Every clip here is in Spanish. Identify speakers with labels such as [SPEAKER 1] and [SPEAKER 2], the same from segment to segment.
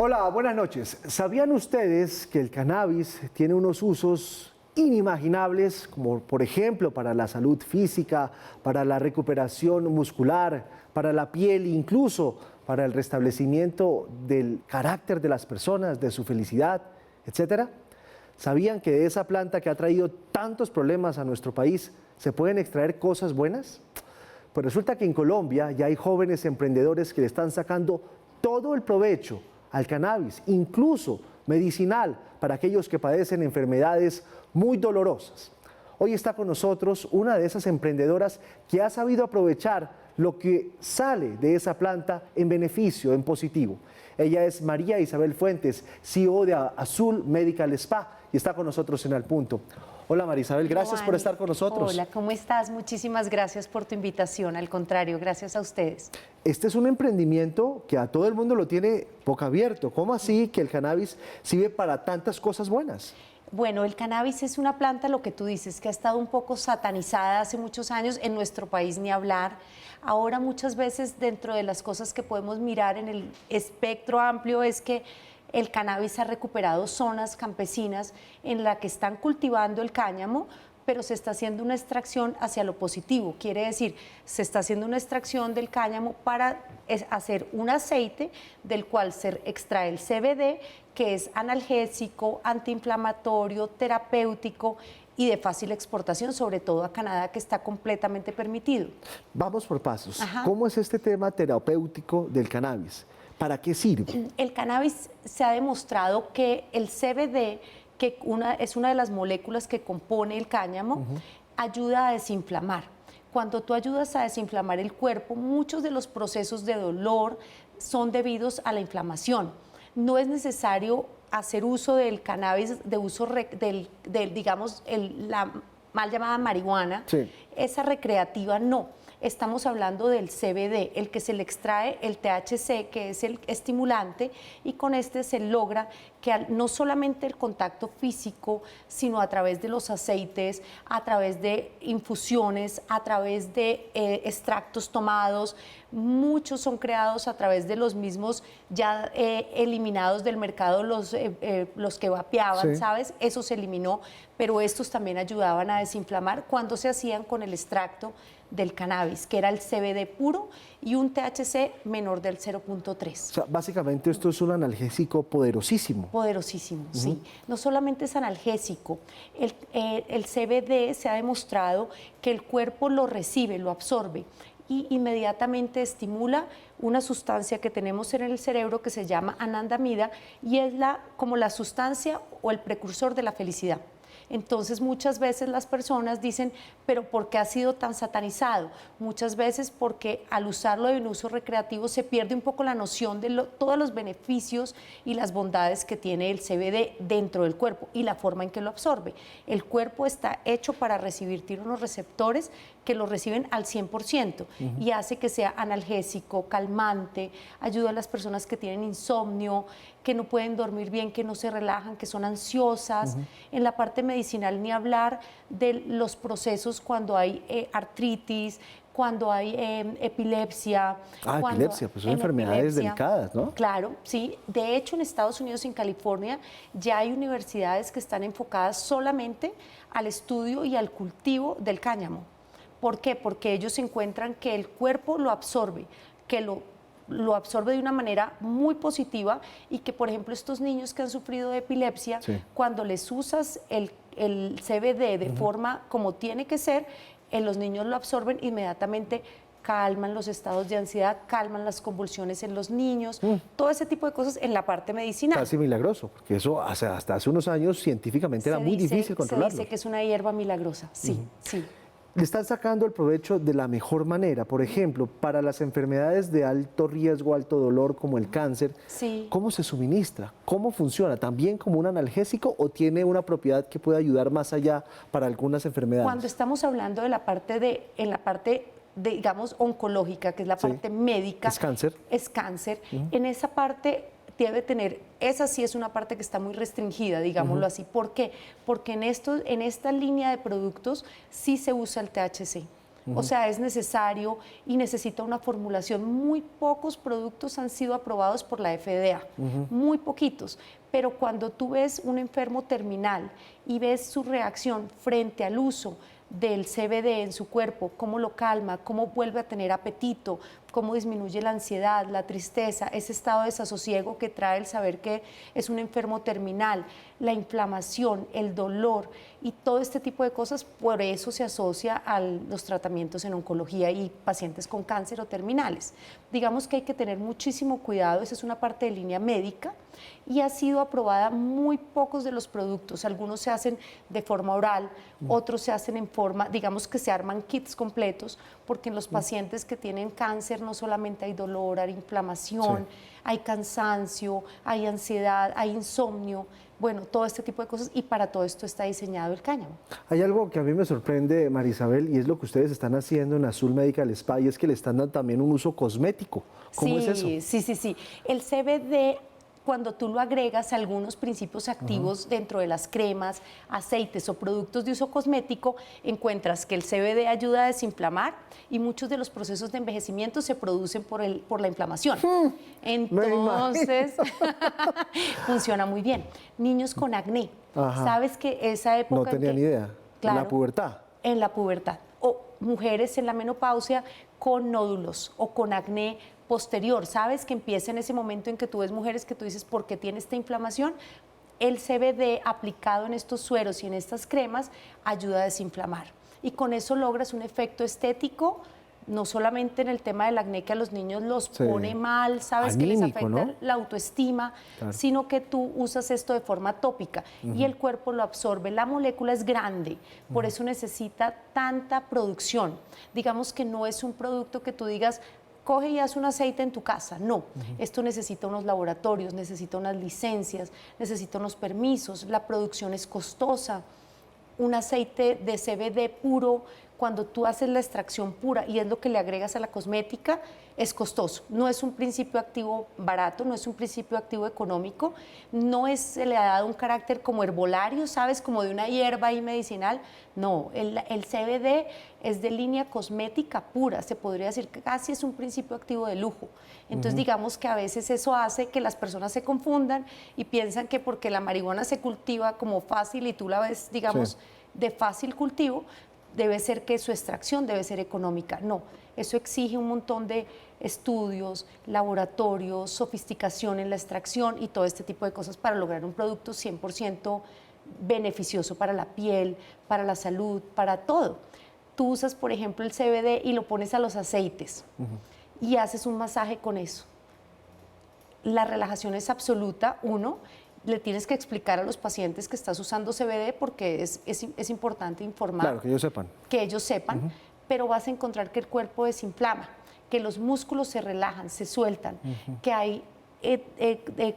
[SPEAKER 1] Hola, buenas noches. ¿Sabían ustedes que el cannabis tiene unos usos inimaginables, como por ejemplo para la salud física, para la recuperación muscular, para la piel, incluso para el restablecimiento del carácter de las personas, de su felicidad, etcétera? ¿Sabían que de esa planta que ha traído tantos problemas a nuestro país se pueden extraer cosas buenas? Pues resulta que en Colombia ya hay jóvenes emprendedores que le están sacando todo el provecho al cannabis, incluso medicinal, para aquellos que padecen enfermedades muy dolorosas. Hoy está con nosotros una de esas emprendedoras que ha sabido aprovechar lo que sale de esa planta en beneficio, en positivo. Ella es María Isabel Fuentes, CEO de Azul Medical Spa, y está con nosotros en Al Punto. Hola María Isabel, gracias por estar con nosotros.
[SPEAKER 2] Hola, ¿cómo estás? Muchísimas gracias por tu invitación. Al contrario, gracias a ustedes.
[SPEAKER 1] Este es un emprendimiento que a todo el mundo lo tiene boca abierto. ¿Cómo así que el cannabis sirve para tantas cosas buenas?
[SPEAKER 2] Bueno, el cannabis es una planta, lo que tú dices, que ha estado un poco satanizada hace muchos años, en nuestro país ni hablar. Ahora muchas veces dentro de las cosas que podemos mirar en el espectro amplio es que el cannabis ha recuperado zonas campesinas en las que están cultivando el cáñamo, pero se está haciendo una extracción hacia lo positivo. Quiere decir, se está haciendo una extracción del cáñamo para hacer un aceite del cual se extrae el CBD, que es analgésico, antiinflamatorio, terapéutico y de fácil exportación, sobre todo a Canadá, que está completamente permitido.
[SPEAKER 1] Vamos por pasos.
[SPEAKER 2] Ajá.
[SPEAKER 1] ¿Cómo es este tema terapéutico del cannabis? ¿Para qué sirve?
[SPEAKER 2] El cannabis se ha demostrado que el CBD, que es una de las moléculas que compone el cáñamo, ayuda a desinflamar. Cuando tú ayudas a desinflamar el cuerpo, muchos de los procesos de dolor son debidos a la inflamación. No es necesario hacer uso del cannabis, digamos, la mal llamada marihuana,
[SPEAKER 1] Sí.
[SPEAKER 2] Esa recreativa no. Estamos hablando del CBD, el que se le extrae el THC, que es el estimulante, y con este se logra que no solamente el contacto físico, sino a través de los aceites, a través de infusiones, a través de extractos tomados, muchos son creados a través de los mismos ya eliminados del mercado, los que vapeaban,
[SPEAKER 1] Sí.
[SPEAKER 2] ¿sabes? Eso se eliminó, pero estos también ayudaban a desinflamar cuando se hacían con el extracto del cannabis, que era el CBD puro y un THC menor del 0.3.
[SPEAKER 1] O sea, básicamente esto es un analgésico poderosísimo.
[SPEAKER 2] Poderosísimo, sí. No solamente es analgésico, el CBD se ha demostrado que el cuerpo lo recibe, lo absorbe y inmediatamente estimula una sustancia que tenemos en el cerebro que se llama anandamida y es como la sustancia o el precursor de la felicidad. Entonces muchas veces las personas dicen, pero ¿por qué ha sido tan satanizado? Muchas veces porque al usarlo en uso recreativo se pierde un poco la noción de todos los beneficios y las bondades que tiene el CBD dentro del cuerpo y la forma en que lo absorbe. El cuerpo está hecho para recibir, tiene unos receptores que lo reciben al 100% y hace que sea analgésico, calmante, ayuda a las personas que tienen insomnio, que no pueden dormir bien, que no se relajan, que son ansiosas. En la parte medicinal ni hablar de los procesos cuando hay artritis, cuando hay epilepsia.
[SPEAKER 1] Epilepsia, pues son enfermedades delicadas, ¿no?
[SPEAKER 2] Claro, sí. De hecho, en Estados Unidos y en California ya hay universidades que están enfocadas solamente al estudio y al cultivo del cáñamo. ¿Por qué? Porque ellos encuentran que el cuerpo lo absorbe, que lo absorbe de una manera muy positiva y que, por ejemplo, estos niños que han sufrido de epilepsia,
[SPEAKER 1] Sí.
[SPEAKER 2] cuando les usas el CBD de forma como tiene que ser, los niños lo absorben inmediatamente, calman los estados de ansiedad, calman las convulsiones en los niños, todo ese tipo de cosas en la parte medicinal.
[SPEAKER 1] Casi milagroso, porque eso hasta hace unos años científicamente era muy difícil controlarlo.
[SPEAKER 2] Se dice que es una hierba milagrosa, sí, sí.
[SPEAKER 1] Le están sacando el provecho de la mejor manera. Por ejemplo, para las enfermedades de alto riesgo, alto dolor, como el cáncer,
[SPEAKER 2] Sí.
[SPEAKER 1] ¿cómo se suministra? ¿Cómo funciona? ¿También como un analgésico o tiene una propiedad que puede ayudar más allá para algunas enfermedades?
[SPEAKER 2] Cuando estamos hablando de la parte digamos, oncológica, que es la
[SPEAKER 1] Sí.
[SPEAKER 2] parte médica.
[SPEAKER 1] ¿Es cáncer?
[SPEAKER 2] Es cáncer. En esa parte debe tener, esa sí es una parte que está muy restringida, digámoslo así. ¿Por qué? Porque en esta línea de productos sí se usa el THC. O sea, es necesario y necesita una formulación. Muy pocos productos han sido aprobados por la FDA, muy poquitos. Pero cuando tú ves un enfermo terminal y ves su reacción frente al uso del CBD en su cuerpo, cómo lo calma, cómo vuelve a tener apetito, cómo disminuye la ansiedad, la tristeza, ese estado de desasosiego que trae el saber que es un enfermo terminal, la inflamación, el dolor y todo este tipo de cosas, por eso se asocia a los tratamientos en oncología y pacientes con cáncer o terminales. Digamos que hay que tener muchísimo cuidado, esa es una parte de línea médica y ha sido aprobada muy pocos de los productos, algunos se hacen de forma oral, otros se hacen en forma, digamos que se arman kits completos, porque en los pacientes que tienen cáncer no solamente hay dolor, hay inflamación, hay cansancio, hay ansiedad, hay insomnio, bueno, todo este tipo de cosas y para todo esto está diseñado el cáñamo.
[SPEAKER 1] Hay algo que a mí me sorprende, Marisabel, y es lo que ustedes están haciendo en Azul Medical Spa, y es que le están dando también un uso cosmético. ¿Cómo es eso?
[SPEAKER 2] Sí. El CBD, cuando tú lo agregas a algunos principios activos dentro de las cremas, aceites o productos de uso cosmético, encuentras que el CBD ayuda a desinflamar y muchos de los procesos de envejecimiento se producen por la inflamación. Entonces, funciona muy bien. Niños con acné, ¿sabes que esa época?
[SPEAKER 1] No tenía ni idea.
[SPEAKER 2] Claro,
[SPEAKER 1] ¿En la pubertad?
[SPEAKER 2] En la pubertad. O mujeres en la menopausia con nódulos o con acné posterior, ¿sabes? Que empieza en ese momento en que tú ves mujeres que tú dices, ¿por qué tiene esta inflamación? El CBD aplicado en estos sueros y en estas cremas ayuda a desinflamar. Y con eso logras un efecto estético, no solamente en el tema del acné que a los niños los pone mal, ¿sabes?
[SPEAKER 1] Anímico,
[SPEAKER 2] que les afecta,
[SPEAKER 1] ¿no?
[SPEAKER 2] La autoestima, sino que tú usas esto de forma tópica y el cuerpo lo absorbe. La molécula es grande, por eso necesita tanta producción. Digamos que no es un producto que tú digas, coge y haz un aceite en tu casa. No, esto necesita unos laboratorios, necesita unas licencias, necesita unos permisos, la producción es costosa. Un aceite de CBD puro, cuando tú haces la extracción pura y es lo que le agregas a la cosmética, es costoso. No es un principio activo barato, no es un principio activo económico, se le ha dado un carácter como herbolario, ¿sabes? Como de una hierba ahí medicinal. No, el CBD es de línea cosmética pura, se podría decir que casi es un principio activo de lujo. Entonces, digamos que a veces eso hace que las personas se confundan y piensan que porque la marihuana se cultiva como fácil y tú la ves, digamos, de fácil cultivo, debe ser que su extracción debe ser económica. No, eso exige un montón de estudios, laboratorios, sofisticación en la extracción y todo este tipo de cosas para lograr un producto 100% beneficioso para la piel, para la salud, para todo. Tú usas, por ejemplo, el CBD y lo pones a los aceites y haces un masaje con eso. La relajación es absoluta, le tienes que explicar a los pacientes que estás usando CBD porque es importante informar.
[SPEAKER 1] Claro, que ellos sepan.
[SPEAKER 2] Que ellos sepan, pero vas a encontrar que el cuerpo desinflama, que los músculos se relajan, se sueltan, que hay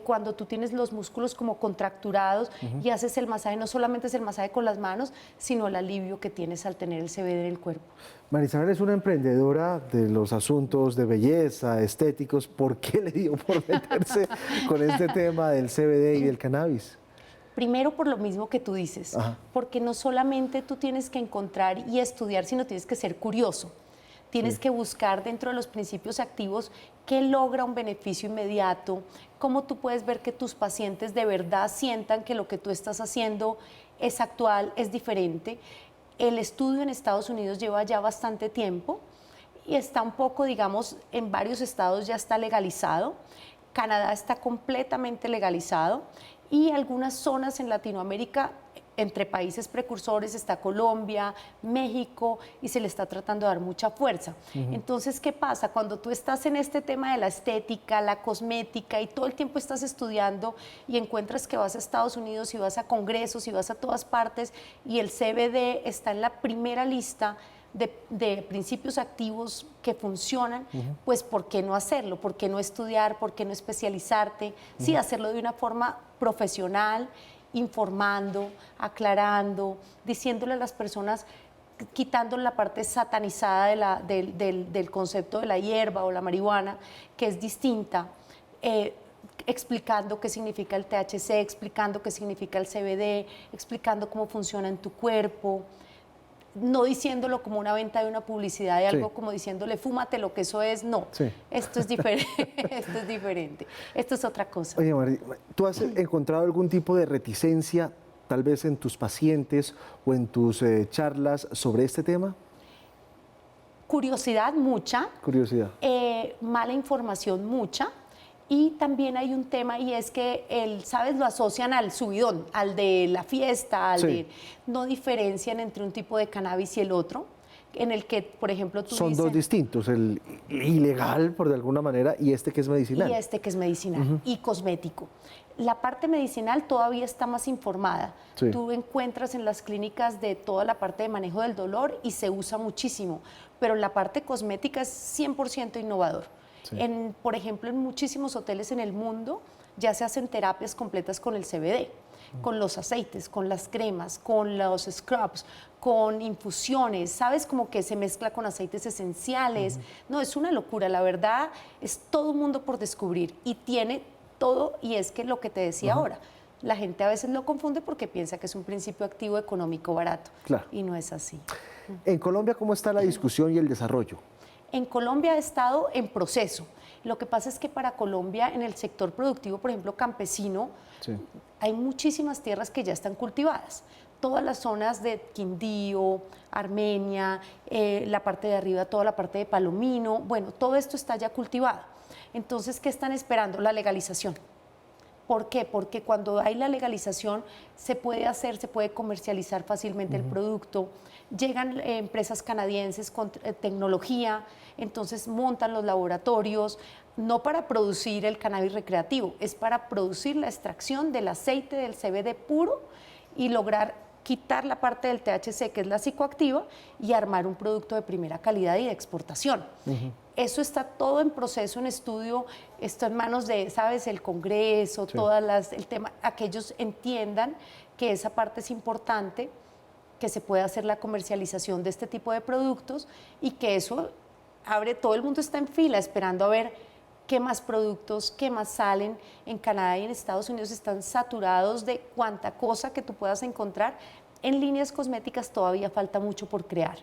[SPEAKER 2] cuando tú tienes los músculos como contracturados y haces el masaje, no solamente es el masaje con las manos, sino el alivio que tienes al tener el CBD en el cuerpo.
[SPEAKER 1] Marisabel es una emprendedora de los asuntos de belleza, estéticos. ¿Por qué le dio por meterse con este tema del CBD y del cannabis?
[SPEAKER 2] Primero por lo mismo que tú dices, porque no solamente tú tienes que encontrar y estudiar, sino tienes que ser curioso. Tienes que buscar dentro de los principios activos qué logra un beneficio inmediato, cómo tú puedes ver que tus pacientes de verdad sientan que lo que tú estás haciendo es actual, es diferente. El estudio en Estados Unidos lleva ya bastante tiempo y está un poco, digamos, en varios estados ya está legalizado. Canadá está completamente legalizado y algunas zonas en Latinoamérica, entre países precursores, está Colombia, México, y se le está tratando de dar mucha fuerza. Entonces, ¿qué pasa? Cuando tú estás en este tema de la estética, la cosmética, y todo el tiempo estás estudiando y encuentras que vas a Estados Unidos y vas a congresos y vas a todas partes, y el CBD está en la primera lista de principios activos que funcionan, pues ¿por qué no hacerlo? ¿Por qué no estudiar? ¿Por qué no especializarte? Sí, hacerlo de una forma profesional, informando, aclarando, diciéndole a las personas, quitando la parte satanizada del concepto de la hierba o la marihuana, que es distinta, explicando qué significa el THC, explicando qué significa el CBD, explicando cómo funciona en tu cuerpo. no diciéndolo como una venta de una publicidad de algo,
[SPEAKER 1] Sí.
[SPEAKER 2] como diciéndole fúmate lo que eso es, no.
[SPEAKER 1] Sí.
[SPEAKER 2] Esto es diferente, esto es diferente, esto es otra cosa.
[SPEAKER 1] Oye, Mari, ¿tú has encontrado algún tipo de reticencia, tal vez en tus pacientes o en tus charlas sobre este tema?
[SPEAKER 2] Curiosidad mucha,
[SPEAKER 1] Curiosidad.
[SPEAKER 2] mala información mucha, y también hay un tema y es que ¿sabes? Lo asocian al subidón, al de la fiesta,
[SPEAKER 1] Sí.
[SPEAKER 2] no diferencian entre un tipo de cannabis y el otro, en el que, por ejemplo, tú
[SPEAKER 1] Son
[SPEAKER 2] dices,
[SPEAKER 1] dos distintos, el ilegal, por de alguna manera, y este que es medicinal.
[SPEAKER 2] y este que es medicinal y cosmético. La parte medicinal todavía está más informada.
[SPEAKER 1] Sí.
[SPEAKER 2] Tú encuentras en las clínicas de toda la parte de manejo del dolor y se usa muchísimo, pero la parte cosmética es 100% innovador.
[SPEAKER 1] Sí.
[SPEAKER 2] Por ejemplo, en muchísimos hoteles en el mundo ya se hacen terapias completas con el CBD, con los aceites, con las cremas, con los scrubs, con infusiones, ¿sabes? Como que se mezcla con aceites esenciales. No, es una locura, la verdad, es todo un mundo por descubrir y tiene todo, y es que lo que te decía ahora, la gente a veces lo confunde porque piensa que es un principio activo económico barato,
[SPEAKER 1] Claro.
[SPEAKER 2] y no es así.
[SPEAKER 1] En Colombia, ¿cómo está la discusión y el desarrollo?
[SPEAKER 2] En Colombia ha estado en proceso. Lo que pasa es que para Colombia, en el sector productivo, por ejemplo, campesino,
[SPEAKER 1] Sí.
[SPEAKER 2] hay muchísimas tierras que ya están cultivadas. Todas las zonas de Quindío, Armenia, la parte de arriba, toda la parte de Palomino, bueno, todo esto está ya cultivado. Entonces, ¿qué están esperando? La legalización. ¿Por qué? Porque cuando hay la legalización se puede hacer, se puede comercializar fácilmente el producto, llegan empresas canadienses con tecnología, entonces montan los laboratorios, no para producir el cannabis recreativo, es para producir la extracción del aceite del CBD puro y lograr quitar la parte del THC, que es la psicoactiva, y armar un producto de primera calidad y de exportación. Eso está todo en proceso, en estudio, está en manos de, ¿sabes?, el Congreso,
[SPEAKER 1] Sí.
[SPEAKER 2] el tema, a que ellos entiendan que esa parte es importante, que se puede hacer la comercialización de este tipo de productos y que eso abre, todo el mundo está en fila esperando a ver qué más productos, qué más salen. En Canadá y en Estados Unidos están saturados de cuánta cosa que tú puedas encontrar. En líneas cosméticas todavía falta mucho por crear.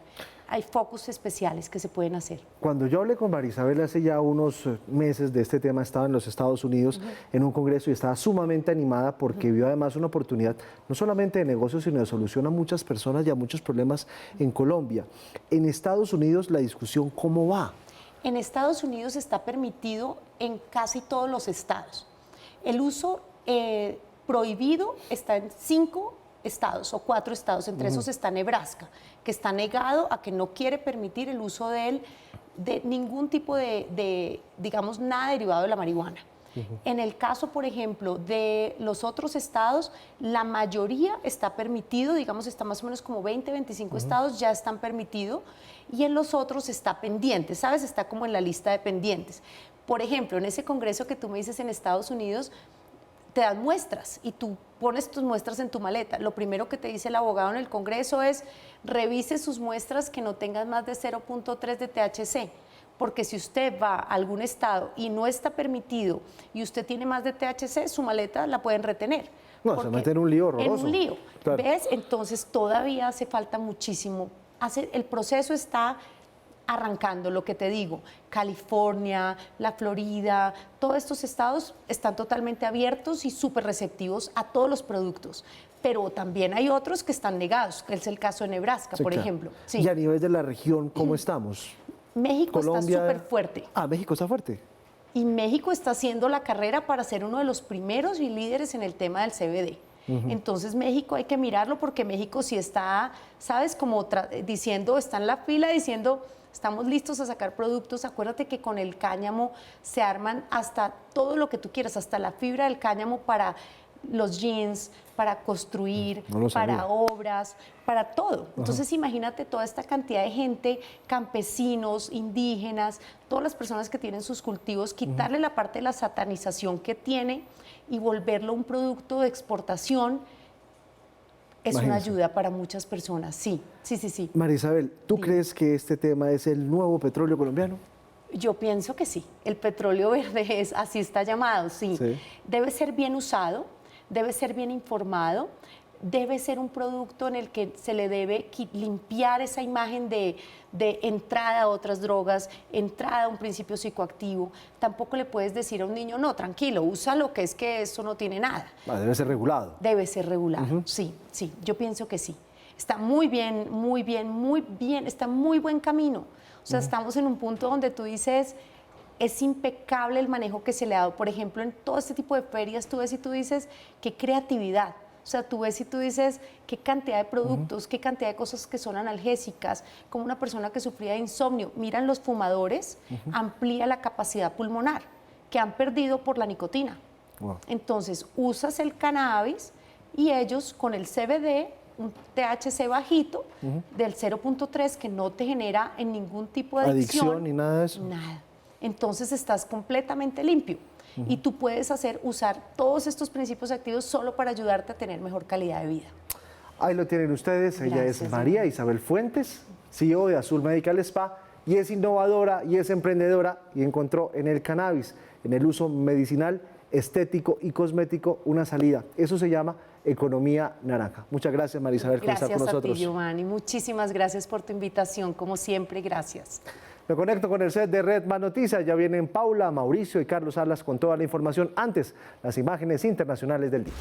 [SPEAKER 2] Hay focos especiales que se pueden hacer.
[SPEAKER 1] Cuando yo hablé con Marisabel hace ya unos meses de este tema, estaba en los Estados Unidos en un congreso y estaba sumamente animada porque vio además una oportunidad no solamente de negocio, sino de solución a muchas personas y a muchos problemas en Colombia. En Estados Unidos, la discusión, ¿cómo va?
[SPEAKER 2] En Estados Unidos está permitido en casi todos los estados. El uso prohibido está en 5 estados o 4 estados, entre esos está Nebraska, que está negado a que no quiere permitir el uso de ningún tipo digamos, nada derivado de la marihuana. En el caso, por ejemplo, de los otros estados, la mayoría está permitido, digamos, está más o menos como 20, 25 estados ya están permitidos, y en los otros está pendiente, ¿sabes? Está como en la lista de pendientes. Por ejemplo, en ese congreso que tú me dices en Estados Unidos, te dan muestras y tú pones tus muestras en tu maleta. Lo primero que te dice el abogado en el Congreso es revise sus muestras que no tengan más de 0.3 de THC, porque si usted va a algún estado y no está permitido y usted tiene más de THC, su maleta la pueden retener.
[SPEAKER 1] No, se
[SPEAKER 2] Porque
[SPEAKER 1] mete en un lío
[SPEAKER 2] En
[SPEAKER 1] horroroso.
[SPEAKER 2] un lío,
[SPEAKER 1] Claro.
[SPEAKER 2] ¿ves? Entonces todavía hace falta muchísimo. El proceso está arrancando, lo que te digo, California, la Florida, todos estos estados están totalmente abiertos y súper receptivos a todos los productos, pero también hay otros que están negados, que es el caso de Nebraska,
[SPEAKER 1] Sí,
[SPEAKER 2] por
[SPEAKER 1] claro.
[SPEAKER 2] ejemplo. Sí.
[SPEAKER 1] Y a nivel de la región, ¿cómo estamos?
[SPEAKER 2] México está súper fuerte
[SPEAKER 1] Ah, México está fuerte.
[SPEAKER 2] y México está haciendo la carrera para ser uno de los primeros y líderes en el tema del CBD. Entonces México hay que mirarlo porque México sí está, ¿sabes? Como diciendo, está en la fila diciendo, estamos listos a sacar productos. Acuérdate que con el cáñamo se arman hasta todo lo que tú quieras, hasta la fibra del cáñamo para los jeans, para construir,
[SPEAKER 1] No lo sabía.
[SPEAKER 2] para obras, para todo. Entonces imagínate toda esta cantidad de gente, campesinos, indígenas, todas las personas que tienen sus cultivos, quitarle la parte de la satanización que tiene y volverlo un producto de exportación es una
[SPEAKER 1] Imagínese.
[SPEAKER 2] ayuda para muchas personas. Sí, sí, sí, sí.
[SPEAKER 1] Marisabel, ¿tú
[SPEAKER 2] Sí.
[SPEAKER 1] crees que este tema es el nuevo petróleo colombiano?
[SPEAKER 2] Yo pienso que sí. El petróleo verde así está llamado, sí.
[SPEAKER 1] Sí.
[SPEAKER 2] Debe ser bien usado, debe ser bien informado. debe ser un producto en el que se le debe limpiar esa imagen de entrada a otras drogas, entrada a un principio psicoactivo. Tampoco le puedes decir a un niño, no, tranquilo, usa lo que es que eso no tiene nada.
[SPEAKER 1] Debe ser regulado.
[SPEAKER 2] Debe ser regulado, sí, yo pienso que sí. Está muy bien, está muy buen camino. O sea, estamos en un punto donde tú dices, es impecable el manejo que se le ha dado. Por ejemplo, en todo este tipo de ferias tú ves y tú dices, qué creatividad. O sea, tú ves y tú dices, qué cantidad de productos, qué cantidad de cosas que son analgésicas, como una persona que sufría de insomnio. Miran los fumadores, amplía la capacidad pulmonar, que han perdido por la nicotina.
[SPEAKER 1] Wow.
[SPEAKER 2] Entonces, usas el cannabis y ellos con el CBD, un THC bajito, del 0.3, que no te genera en ningún tipo de
[SPEAKER 1] adicción ni nada de eso.
[SPEAKER 2] Nada. Entonces estás completamente limpio. Y tú puedes usar todos estos principios activos solo para ayudarte a tener mejor calidad de vida.
[SPEAKER 1] Ahí lo tienen ustedes. Ella
[SPEAKER 2] Gracias,
[SPEAKER 1] es María Isabel Fuentes, CEO de Azul Medical Spa, y es innovadora y es emprendedora, y encontró en el cannabis, en el uso medicinal, estético y cosmético, una salida. Eso se llama economía naranja. Muchas gracias, María Isabel, por estar con nosotros.
[SPEAKER 2] Gracias a ti, Giovanni. Muchísimas gracias por tu invitación. Como siempre, gracias.
[SPEAKER 1] Me conecto con el set de Red Más Noticias. Ya vienen Paula, Mauricio y Carlos Salas con toda la información. Antes, las imágenes internacionales del día.